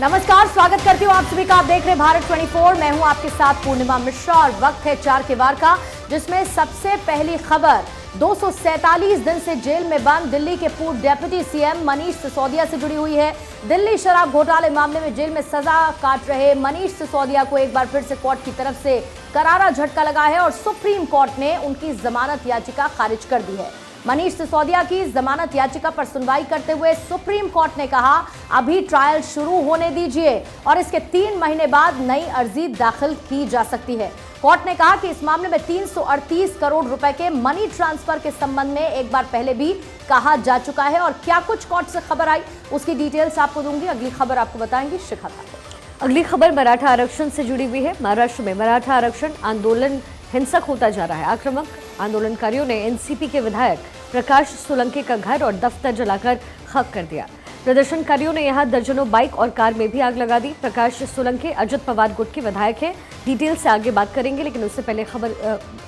नमस्कार, स्वागत करती हूँ आप सभी का। आप देख रहे हैं भारत 24। मैं हूँ आपके साथ पूर्णिमा मिश्रा और वक्त है 4 के वार का, जिसमें सबसे पहली खबर 247 दिन से जेल में बंद दिल्ली के पूर्व डिप्टी सीएम मनीष सिसोदिया से जुड़ी हुई है। दिल्ली शराब घोटाले मामले में जेल में सजा काट रहे मनीष सिसोदिया को एक बार फिर से कोर्ट की तरफ से करारा झटका लगा है और सुप्रीम कोर्ट ने उनकी जमानत याचिका खारिज कर दी है। मनीष सिसोदिया की जमानत याचिका पर सुनवाई करते हुए सुप्रीम कोर्ट ने कहा, अभी ट्रायल शुरू होने दीजिए और इसके 3 महीने बाद नई अर्जी दाखिल की जा सकती है। कोर्ट ने कहा कि इस मामले में 338 करोड़ रुपए के मनी ट्रांसफर के संबंध में एक बार पहले भी कहा जा चुका है और क्या कुछ कोर्ट से खबर आई उसकी डिटेल्स आपको दूंगी। अगली खबर आपको बताएंगी शिखा ठाकुर। अगली खबर मराठा आरक्षण से जुड़ी हुई है। महाराष्ट्र में मराठा आरक्षण आंदोलन हिंसक होता जा रहा है। आक्रामक आंदोलनकारियों ने एनसीपी के विधायक प्रकाश सोलंकी का घर और दफ्तर जलाकर खाक कर दिया। प्रदर्शनकारियों ने यहां दर्जनों बाइक और कार में भी आग लगा दी। प्रकाश सोलंकी अजित पवार गुट के विधायक हैं। डिटेल से आगे बात करेंगे, लेकिन उससे पहले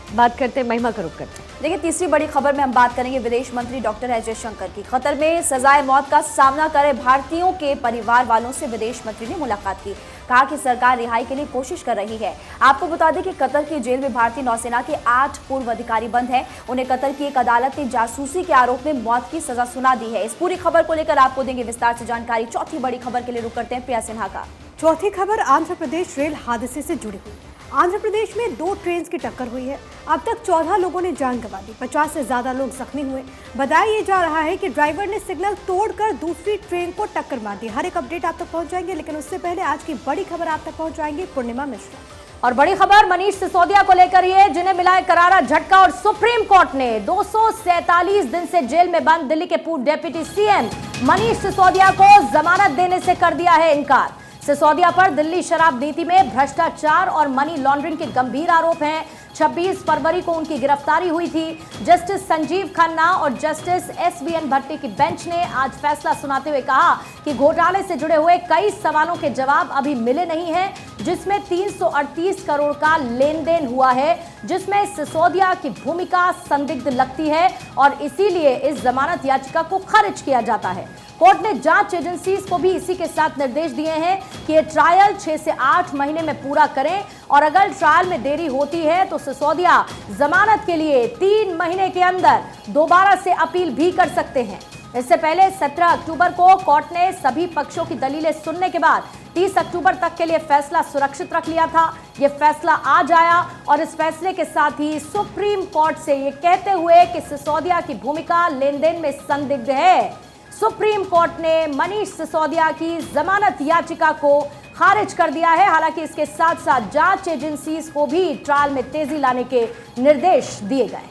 बात करते हैं महिमा का रुख करते हैं। देखिए, तीसरी बड़ी खबर में हम बात करेंगे विदेश मंत्री डॉक्टर एस जयशंकर की। कतर में सजाए मौत का सामना कर रहे भारतीयों के परिवार वालों से विदेश मंत्री ने मुलाकात की। कहा कि सरकार रिहाई के लिए कोशिश कर रही है। आपको बता दें कि कतर की जेल में भारतीय नौसेना के 8 पूर्व अधिकारी बंद हैं। उन्हें कतर की एक अदालत ने जासूसी के आरोप में मौत की सजा सुना दी है। इस पूरी खबर को लेकर आपको देंगे विस्तार से जानकारी। चौथी बड़ी खबर के लिए रुक करते हैं प्रिया सिन्हा का। चौथी खबर आंध्र प्रदेश रेल हादसे से जुड़ी हुई। आंध्र प्रदेश में 2 ट्रेन की टक्कर हुई है। अब तक 14 लोगों ने जान गंवा दी, 50 से ज्यादा लोग जख्मी हुए। बताया जा रहा है कि ड्राइवर ने सिग्नल तोड़कर दूसरी ट्रेन को टक्कर मार दी। हर एक अपडेट आप तक पहुंच जाएंगे, लेकिन उससे पहले आज की बड़ी खबर आप तक पहुंचाएंगे पूर्णिमा मिश्रा। और बड़ी खबर मनीष सिसोदिया को लेकर ही है, जिन्हें मिला है करारा झटका और सुप्रीम कोर्ट ने 247 दिन से जेल में बंद दिल्ली के पूर्व डिप्टी सीएम मनीष सिसोदिया को जमानत देने से कर दिया है इनकार। सिसोदिया पर दिल्ली शराब नीति में भ्रष्टाचार और मनी लॉन्ड्रिंग के गंभीर आरोप हैं। 26 फरवरी को उनकी गिरफ्तारी हुई थी। जस्टिस संजीव खन्ना और जस्टिस एसबीएन भट्टी की बेंच ने आज फैसला सुनाते हुए कहा कि घोटाले से जुड़े हुए कई सवालों के जवाब अभी मिले नहीं हैं, जिसमें 338 करोड़ का लेन देन हुआ है, जिसमें सिसोदिया की भूमिका संदिग्ध लगती है और इसीलिए इस जमानत याचिका को खारिज किया जाता है। कोर्ट ने जांच एजेंसीज को भी इसी के साथ निर्देश दिए हैं कि ये ट्रायल 6 से 8 महीने में पूरा करें और अगर ट्रायल में देरी होती है तो सिसोदिया जमानत के लिए 3 महीने के अंदर दोबारा से अपील भी कर सकते हैं। इससे पहले 17 अक्टूबर को कोर्ट ने सभी पक्षों की दलीलें सुनने के बाद 30 अक्टूबर तक के लिए फैसला सुरक्षित रख लिया था। यह फैसला आज आया और इस फैसले के साथ ही सुप्रीम कोर्ट से ये कहते हुए कि सिसोदिया की भूमिका लेन देन में संदिग्ध है, सुप्रीम कोर्ट ने मनीष सिसोदिया की जमानत याचिका को खारिज कर दिया है। हालांकि इसके साथ साथ जांच एजेंसीज को भी ट्रायल में तेजी लाने के निर्देश दिए गए।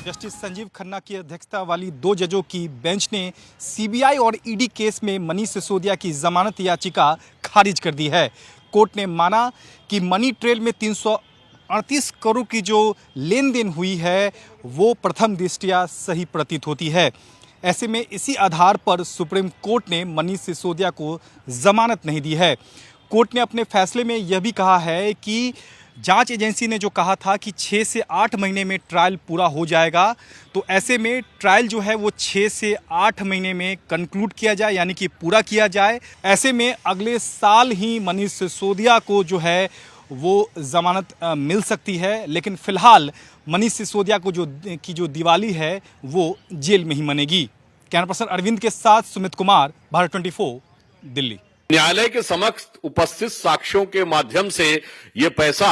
जस्टिस संजीव खन्ना की अध्यक्षता वाली 2 जजों की बेंच ने सीबीआई और ईडी केस में मनीष सिसोदिया की जमानत याचिका खारिज कर दी है। कोर्ट ने माना कि मनी ट्रेल में 338 करोड़ की जो लेन देन हुई है वो प्रथम दृष्टया सही प्रतीत होती है। ऐसे में इसी आधार पर सुप्रीम कोर्ट ने मनीष सिसोदिया को जमानत नहीं दी है। कोर्ट ने अपने फैसले में यह भी कहा है कि जांच एजेंसी ने जो कहा था कि 6 से 8 महीने में ट्रायल पूरा हो जाएगा, तो ऐसे में ट्रायल जो है वो 6 से 8 महीने में कंक्लूड किया जाए, यानी कि पूरा किया जाए। ऐसे में अगले साल ही मनीष सिसोदिया को जो है वो जमानत मिल सकती है, लेकिन फिलहाल मनीष सिसोदिया को जो दिवाली है वो जेल में ही मनेगी। कैमरा पर्सन अरविंद के साथ सुमित कुमार, भारत 24, दिल्ली। न्यायालय के समक्ष उपस्थित साक्ष्यों के माध्यम से ये पैसा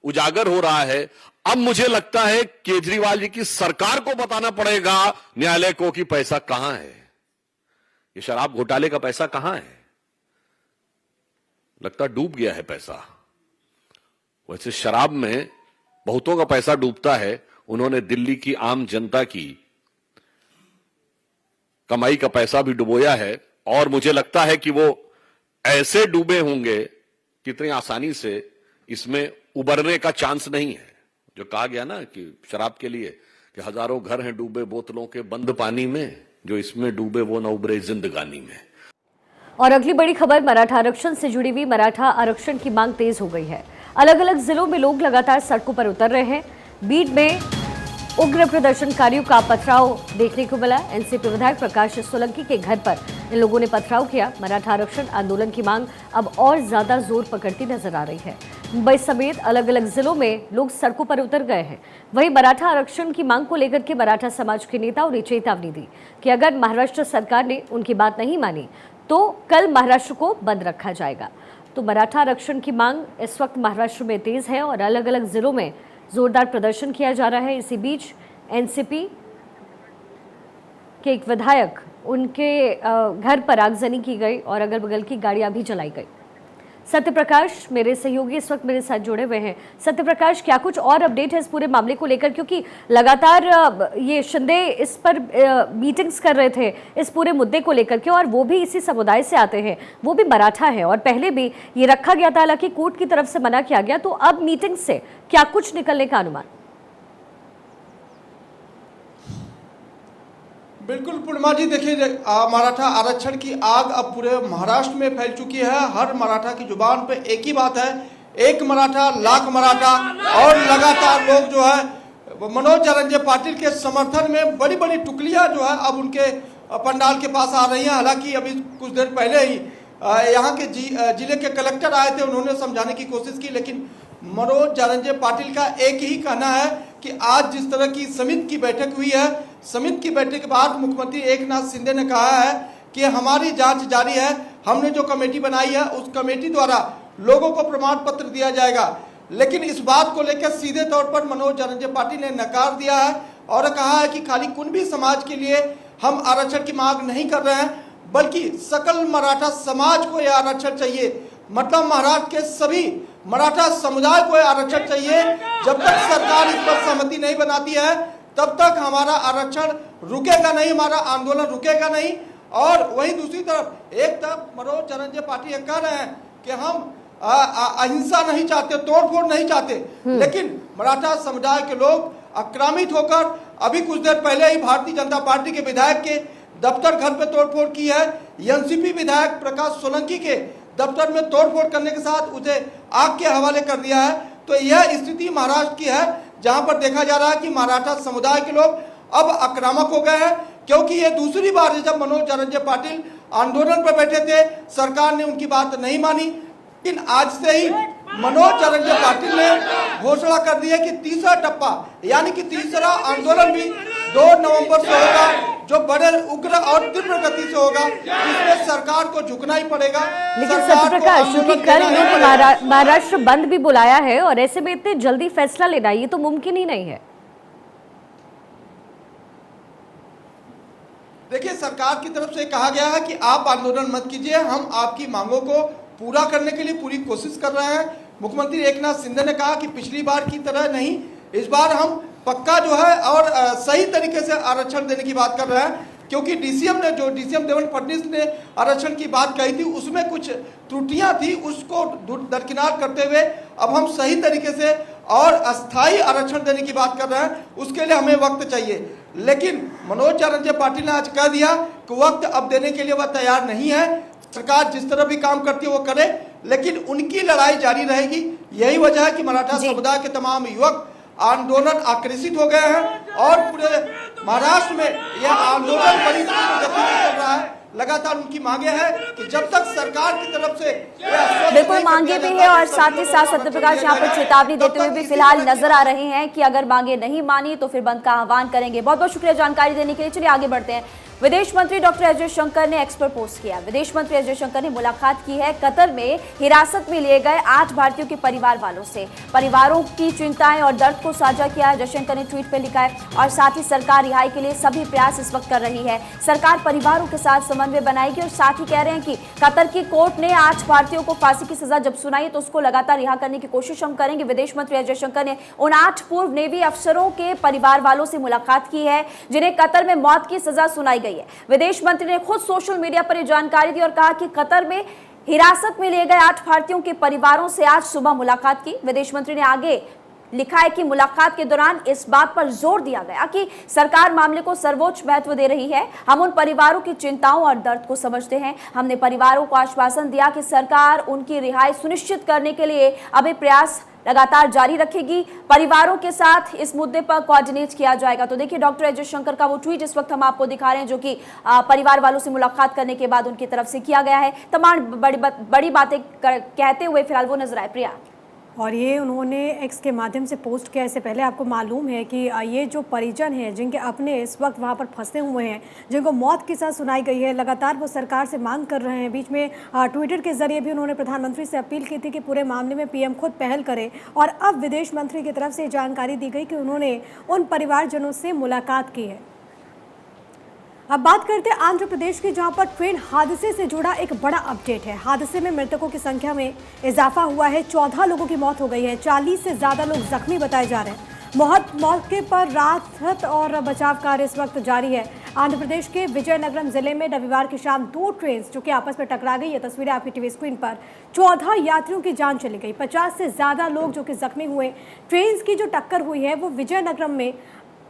उजागर हो रहा है। अब मुझे लगता है केजरीवाल जी की सरकार को बताना पड़ेगा न्यायालय को कि पैसा कहां है, ये शराब घोटाले का पैसा कहां है। लगता डूब गया है पैसा। वैसे शराब में बहुतों का पैसा डूबता है, उन्होंने दिल्ली की आम जनता की कमाई का पैसा भी डुबोया है और मुझे लगता है कि वो ऐसे डूबे होंगे कितनी आसानी से इसमें उबरने का चांस नहीं है। जो कहा गया ना कि शराब के लिए कि हजारों घर हैं डूबे बोतलों के बंद पानी में, जो इसमें डूबे वो न उबरे जिंदगानी में। और अगली बड़ी खबर मराठा आरक्षण से जुड़ी हुई। मराठा आरक्षण की मांग तेज हो गई है। अलग अलग जिलों में लोग लगातार सड़कों पर उतर रहे हैं। बीड में उग्र प्रदर्शनकारियों का पथराव देखने को मिला। एनसीपी विधायक प्रकाश सोलंकी के घर पर इन लोगों ने पथराव किया। मराठा आरक्षण आंदोलन की मांग अब और ज्यादा जोर पकड़ती नजर आ रही है। मुंबई समेत अलग अलग जिलों में लोग सड़कों पर उतर गए हैं। वहीं मराठा आरक्षण की मांग को लेकर के मराठा समाज के नेताओं ने चेतावनी दी कि अगर महाराष्ट्र सरकार ने उनकी बात नहीं मानी तो कल महाराष्ट्र को बंद रखा जाएगा। तो मराठा आरक्षण की मांग इस वक्त महाराष्ट्र में तेज है और अलग अलग जिलों में जोरदार प्रदर्शन किया जा रहा है। इसी बीच एनसीपी के एक विधायक, उनके घर पर आगजनी की गई और अगल बगल की गाड़ियां भी जलाई गई। सत्यप्रकाश मेरे सहयोगी इस वक्त मेरे साथ जुड़े हुए हैं। सत्यप्रकाश, क्या कुछ और अपडेट है इस पूरे मामले को लेकर, क्योंकि लगातार ये शिंदे इस पर मीटिंग्स कर रहे थे इस पूरे मुद्दे को लेकर के, और वो भी इसी समुदाय से आते हैं, वो भी मराठा है और पहले भी ये रखा गया था, हालांकि कोर्ट की तरफ से मना किया गया। तो अब मीटिंग से क्या कुछ निकलने का अनुमान? बिल्कुल पूर्णिमा जी, देखिए मराठा आरक्षण की आग अब पूरे महाराष्ट्र में फैल चुकी है। हर मराठा की जुबान पे एक ही बात है, एक मराठा लाख मराठा। और लगातार लोग जो है मनोज जरंगे पाटिल के समर्थन में बड़ी बड़ी टुकड़ियां जो है अब उनके पंडाल के पास आ रही हैं। हालांकि अभी कुछ देर पहले ही यहाँ के जिले के कलेक्टर आए थे, उन्होंने समझाने की कोशिश की, लेकिन मनोज जरंगे पाटिल का एक ही कहना है कि आज जिस तरह की समिति की बैठक हुई है, समिति की बैठक के बाद मुख्यमंत्री एकनाथ शिंदे ने कहा है कि हमारी जांच जारी है। हमने जो कमेटी बनाई है उस कमेटी द्वारा लोगों को प्रमाण पत्र दिया जाएगा। लेकिन इस बात को लेकर सीधे तौर पर मनोज जरंगे पाटिल ने नकार दिया है और कहा है कि खाली कुणबी समाज के लिए हम आरक्षण की मांग नहीं कर रहे हैं, बल्कि सकल मराठा समाज को यह आरक्षण चाहिए। मतलब महाराष्ट्र के सभी मराठा समुदाय को आरक्षण चाहिए। जब तक सरकार इस पर सहमति नहीं बनाती है तब तक हमारा आरक्षण रुकेगा नहीं, हमारा आंदोलन रुकेगा नहीं। और वहीं दूसरी तरफ एक तरफ मनोज जरंगे पाटिल कह रहे हैं कि हम अहिंसा नहीं चाहते, तोड़फोड़ नहीं चाहते, लेकिन मराठा समुदाय के लोग आक्रामित होकर अभी कुछ देर पहले ही भारतीय जनता पार्टी के विधायक के दफ्तर घर पे तोड़फोड़ की है। एनसीपी विधायक प्रकाश सोलंकी के दफ्तर में तोड़फोड़ करने के साथ उसे आग के हवाले कर दिया है। तो यह स्थिति महाराष्ट्र की है, जहां पर देखा जा रहा है कि मराठा समुदाय के लोग अब आक्रामक हो गए हैं, क्योंकि ये दूसरी बार है जब मनोज जरंगे पाटिल आंदोलन पर बैठे थे, सरकार ने उनकी बात नहीं मानी। लेकिन आज से ही मनोज जरंगे पाटिल ने घोषणा कर दी है कि तीसरा टप्पा यानी कि तीसरा आंदोलन भी 2 नवंबर से होगा, जो बड़े उग्र और तीव्र गति से होगा, जिसमें सरकार को झुकना ही पड़ेगा। लेकिन सत्यप्रकाश, क्योंकि कल इन्होंने महाराष्ट्र बंद भी बुलाया है और ऐसे में इतने जल्दी फैसला लेना ये तो मुमकिन ही नहीं है। देखिए, सरकार की तरफ से कहा गया है कि आप आंदोलन मत कीजिए, हम आपकी मांगों को पूरा करने के लिए पूरी कोशिश कर रहे हैं। मुख्यमंत्री एकनाथ शिंदे ने कहा कि पिछली बार की तरह नहीं, इस बार हम पक्का जो है और सही तरीके से आरक्षण देने की बात कर रहे हैं, क्योंकि डीसीएम देवेंद्र फडणवीस ने आरक्षण की बात कही थी, उसमें कुछ त्रुटियां थी, उसको दरकिनार करते हुए अब हम सही तरीके से और अस्थायी आरक्षण देने की बात कर रहे हैं। उसके लिए हमें वक्त चाहिए। लेकिन मनोज जरंगे पाटिल ने आज कह दिया कि वक्त अब देने के लिए वह तैयार नहीं है। सरकार जिस तरह भी काम करती है वो करे, लेकिन उनकी लड़ाई जारी रहेगी। यही वजह है कि मराठा समुदाय के तमाम युवक आंदोलन आकर्षित हो गए हैं और पूरे महाराष्ट्र में यह आंदोलन बड़ी गति से चल रहा है। लगातार उनकी मांगे हैं कि जब तक सरकार की तरफ से बिल्कुल मांगे भी है और साथ ही साथ सत्यप्रकाश यहाँ पर चेतावनी देते हुए भी फिलहाल नजर आ रहे हैं कि अगर मांगे नहीं मानी तो फिर बंद का आह्वान करेंगे। बहुत बहुत शुक्रिया जानकारी देने के लिए। चलिए आगे बढ़ते हैं। विदेश मंत्री डॉक्टर एस जयशंकर ने एक्स पर पोस्ट किया। विदेश मंत्री एस जयशंकर ने मुलाकात की है कतर में हिरासत में लिए गए 8 भारतीयों के परिवार वालों से। परिवारों की चिंताएं और दर्द को साझा किया। जयशंकर ने ट्वीट पे लिखा है और साथ ही सरकार रिहाई के लिए सभी प्रयास इस वक्त कर रही है। सरकार परिवारों के साथ समन्वय बनाएगी और साथ ही कह रहे हैं कि कतर की कोर्ट ने 8 भारतीयों को फांसी की सजा जब सुनाई तो उसको लगातार रिहा करने की कोशिश हम करेंगे। विदेश मंत्री एस जयशंकर ने उन 8 पूर्व नेवी अफसरों के परिवार वालों से मुलाकात की है जिन्हें कतर में मौत की सजा सुनाई गई है। विदेश मंत्री ने खुद सोशल मीडिया पर यह जानकारी दी और कहा कि कतर में हिरासत में लिए गए 8 भारतीयों के परिवारों से आज सुबह मुलाकात की। विदेश मंत्री ने आगे लिखा है कि मुलाकात के दौरान इस बात पर जोर दिया गया कि सरकार मामले को सर्वोच्च महत्व दे रही है। हम उन परिवारों की चिंताओं और दर्द को समझते हैं। हमने परिवारों को आश्वासन दिया कि सरकार उनकी रिहाई सुनिश्चित करने के लिए अभी प्रयास लगातार जारी रखेगी। परिवारों के साथ इस मुद्दे पर कोऑर्डिनेट किया जाएगा। तो देखिए डॉक्टर एस जयशंकर का वो ट्वीट इस वक्त हम आपको दिखा रहे हैं, जो कि परिवार वालों से मुलाकात करने के बाद उनकी तरफ से किया गया है। तमाम बड़ी बातें कहते हुए फिलहाल वो नजर आए। प्रिया, और ये उन्होंने एक्स के माध्यम से पोस्ट किया। इससे पहले आपको मालूम है कि ये जो परिजन हैं जिनके अपने इस वक्त वहाँ पर फंसे हुए हैं, जिनको मौत की सज़ा सुनाई गई है, लगातार वो सरकार से मांग कर रहे हैं। बीच में ट्विटर के जरिए भी उन्होंने प्रधानमंत्री से अपील की थी कि पूरे मामले में पीएम खुद पहल करे। और अब विदेश मंत्री की तरफ से जानकारी दी गई कि उन्होंने उन परिवारजनों से मुलाकात की है। अब बात करते हैं आंध्र प्रदेश की, जहां पर ट्रेन हादसे से जुड़ा एक बड़ा अपडेट है। हादसे में मृतकों की संख्या में इजाफा हुआ है। 14 लोगों की मौत हो गई है। 40 से ज़्यादा लोग जख्मी बताए जा रहे हैं। मौके पर राहत और बचाव कार्य इस वक्त जारी है। आंध्र प्रदेश के विजयनगरम जिले में रविवार की शाम 2 ट्रेन जो कि आपस में टकरा गई। ये तस्वीरें आपकी टीवी स्क्रीन पर। 14 यात्रियों की जान चली गई। 50 से ज़्यादा लोग जो कि जख्मी हुए। ट्रेन की जो टक्कर हुई है वो विजयनगरम में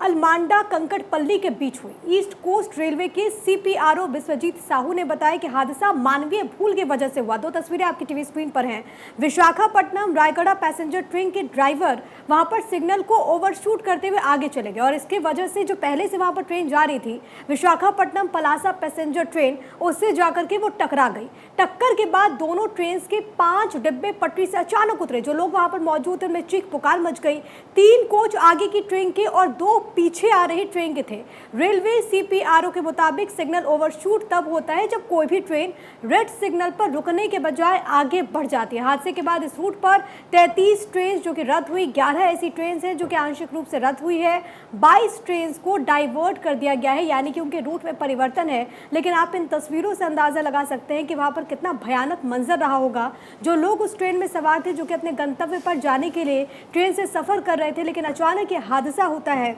अलमांडा कंकड़पल्ली के बीच हुई। ईस्ट कोस्ट रेलवे के CPRO विश्वजीत साहू ने बताया कि हादसा मानवीय भूल की वजह से हुआ। 2 तस्वीरें आपकी टीवी स्क्रीन पर हैं। विशाखापट्टनम रायगढ़ पैसेंजर ट्रेन के ड्राइवर वहां पर सिग्नल को ओवरशूट करते हुए आगे चले गए और इसके वजह से जो पहले से वहां पर ट्रेन जा रही थी, विशाखापट्टनम पलासा पैसेंजर ट्रेन, उससे जाकर के वो टकरा गई। टक्कर के बाद दोनों ट्रेन के 5 डिब्बे पटरी से अचानक उतरे। जो लोग वहां पर मौजूद थे उनमें चीख पुकार मच गई। 3 कोच आगे की ट्रेन के और 2 पीछे आ रही ट्रेन के थे। रेलवे CPRO के मुताबिक सिग्नल ओवरशूट तब होता है जब कोई भी ट्रेन रेड सिग्नल पर रुकने के बजाय आगे बढ़ जाती है। हादसे के बाद इस रूट पर 33 ट्रेन जो कि रद्द हुई। 11 ऐसी ट्रेन हैं जो कि आंशिक रूप से रद्द हुई है। 22 ट्रेन को डाइवर्ट कर दिया गया है, यानी कि उनके रूट में परिवर्तन है। लेकिन आप इन तस्वीरों से अंदाजा लगा सकते हैं कि वहां पर कितना भयानक मंजर रहा होगा। जो लोग उस ट्रेन में सवार थे, जो कि अपने गंतव्य पर जाने के लिए ट्रेन से सफर कर रहे थे, लेकिन अचानक ये हादसा होता है।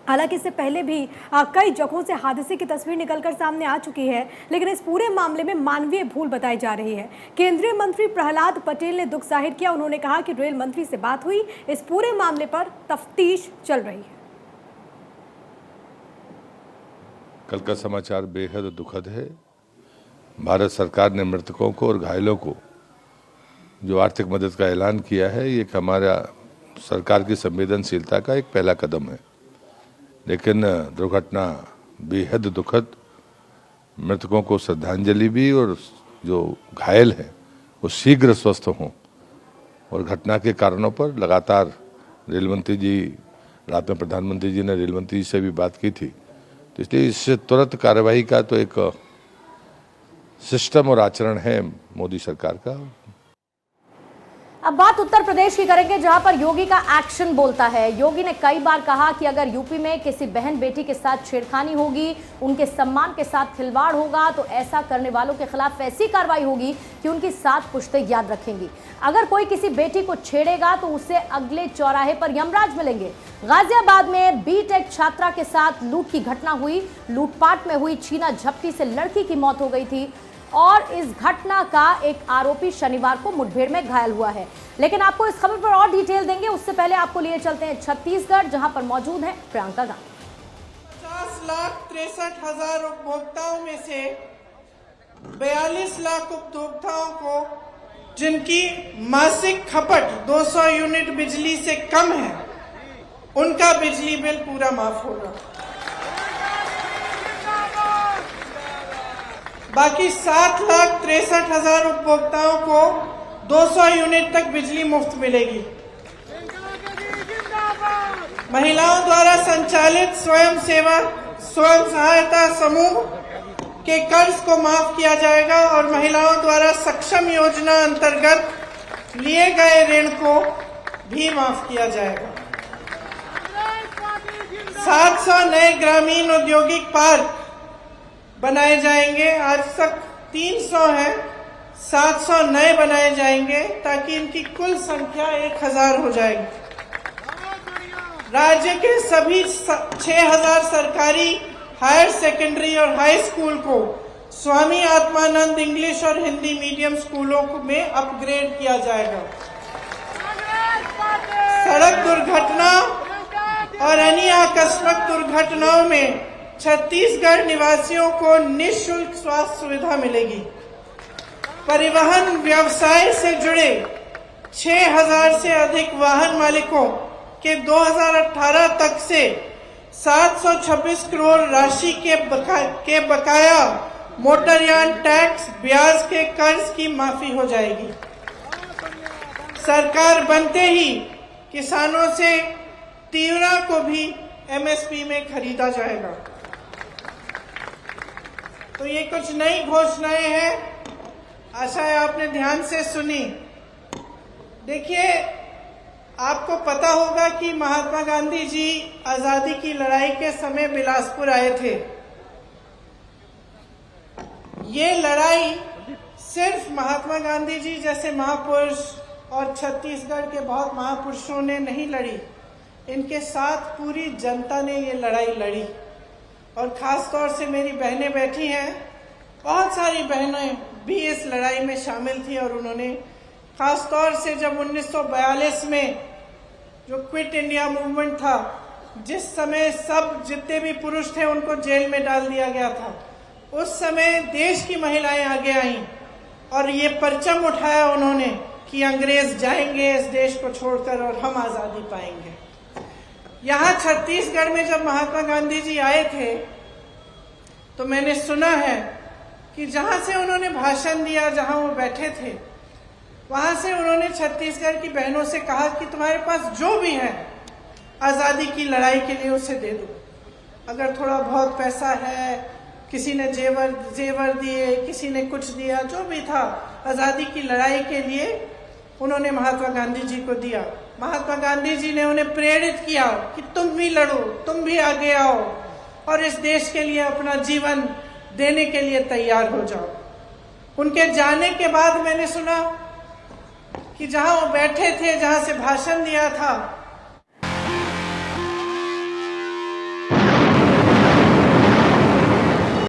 हालांकि इससे पहले भी कई जगहों से हादसे की तस्वीर निकलकर सामने आ चुकी है, लेकिन इस पूरे मामले में मानवीय भूल बताई जा रही है। केंद्रीय मंत्री प्रहलाद पटेल ने दुख जाहिर किया। उन्होंने कहा कि रेल मंत्री से बात हुई, इस पूरे मामले पर तफ्तीश चल रही है। कल का समाचार बेहद दुखद है। भारत सरकार ने मृतकों को और घायलों को जो आर्थिक मदद का ऐलान किया है, ये हमारा सरकार की संवेदनशीलता का एक पहला कदम है। लेकिन दुर्घटना बेहद दुखद, मृतकों को श्रद्धांजलि भी, और जो घायल हैं वो शीघ्र स्वस्थ हों। और घटना के कारणों पर लगातार रेल मंत्री जी, रात में प्रधानमंत्री जी ने रेल मंत्री जी से भी बात की थी, तो इसलिए इससे तुरंत कार्रवाई का तो एक सिस्टम और आचरण है मोदी सरकार का। अब बात उत्तर प्रदेश की करेंगे, जहां पर योगी का एक्शन बोलता है। योगी ने कई बार कहा कि अगर यूपी में किसी बहन बेटी के साथ छेड़खानी होगी, उनके सम्मान के साथ खिलवाड़ होगा, तो ऐसा करने वालों के खिलाफ ऐसी कार्रवाई होगी कि उनकी 7 पुश्तें याद रखेंगी। अगर कोई किसी बेटी को छेड़ेगा तो उसे अगले चौराहे पर यमराज मिलेंगे। गाजियाबाद में B.Tech छात्रा के साथ लूट की घटना हुई। लूटपाट में हुई छीना झपटी से लड़की की मौत हो गई थी और इस घटना का एक आरोपी शनिवार को मुठभेड़ में घायल हुआ है। लेकिन आपको इस खबर पर और डिटेल देंगे, उससे पहले आपको लिए चलते हैं छत्तीसगढ़, जहां पर मौजूद है प्रियंका गांधी। 50,63,000 उपभोक्ताओं में से 42 लाख उपभोक्ताओं को जिनकी मासिक खपत 200 यूनिट बिजली से कम है, उनका बिजली बिल पूरा माफ होगा। बाकी 7,63,000 उपभोक्ताओं को 200 यूनिट तक बिजली मुफ्त मिलेगी। महिलाओं द्वारा संचालित स्वयं सहायता समूह के कर्ज को माफ किया जाएगा और महिलाओं द्वारा सक्षम योजना अंतर्गत लिए गए ऋण को भी माफ किया जाएगा। 700 नए ग्रामीण औद्योगिक पार्क बनाए जाएंगे। आज तक 300 हैं, 700 नए बनाए जाएंगे ताकि इनकी कुल संख्या 1000 हो जाएगी। राज्य के सभी 6000 सरकारी हायर सेकेंडरी और हाई स्कूल को स्वामी आत्मानंद इंग्लिश और हिंदी मीडियम स्कूलों में अपग्रेड किया जाएगा। सड़क दुर्घटना और अन्य आकस्मिक दुर्घटनाओं में छत्तीसगढ़ निवासियों को निःशुल्क स्वास्थ्य सुविधा मिलेगी। परिवहन व्यवसाय से जुड़े 6000 से अधिक वाहन मालिकों के 2018 तक से 726 करोड़ राशि के बकाया मोटरयान टैक्स ब्याज के कर्ज की माफी हो जाएगी। सरकार बनते ही किसानों से तीवरा को भी एमएसपी में खरीदा जाएगा। तो ये कुछ नई घोषणाएं हैं, आशा है आपने ध्यान से सुनी। देखिए, आपको पता होगा कि महात्मा गांधी जी आजादी की लड़ाई के समय बिलासपुर आए थे। ये लड़ाई सिर्फ महात्मा गांधी जी जैसे महापुरुष और छत्तीसगढ़ के बहुत महापुरुषों ने नहीं लड़ी, इनके साथ पूरी जनता ने ये लड़ाई लड़ी। और खास तौर से मेरी बहनें बैठी हैं, बहुत सारी बहनें भी इस लड़ाई में शामिल थी। और उन्होंने खास तौर से जब 1942 में जो क्विट इंडिया मूवमेंट था, जिस समय सब जितने भी पुरुष थे उनको जेल में डाल दिया गया था, उस समय देश की महिलाएं आगे आईं और ये परचम उठाया उन्होंने कि अंग्रेज जाएंगे इस देश को छोड़कर और हम आजादी पाएंगे। यहाँ छत्तीसगढ़ में जब महात्मा गांधी जी आए थे तो मैंने सुना है कि जहां से उन्होंने भाषण दिया, जहां वो बैठे थे, वहां से उन्होंने छत्तीसगढ़ की बहनों से कहा कि तुम्हारे पास जो भी है आजादी की लड़ाई के लिए उसे दे दो। अगर थोड़ा बहुत पैसा है, किसी ने जेवर दिए, किसी ने कुछ दिया, जो भी था आजादी की लड़ाई के लिए उन्होंने महात्मा गांधी जी को दिया। महात्मा गांधी जी ने उन्हें प्रेरित किया कि तुम भी लड़ो, तुम भी आगे आओ और इस देश के लिए अपना जीवन देने के लिए तैयार हो जाओ। उनके जाने के बाद मैंने सुना कि जहां वो बैठे थे, जहां से भाषण दिया था,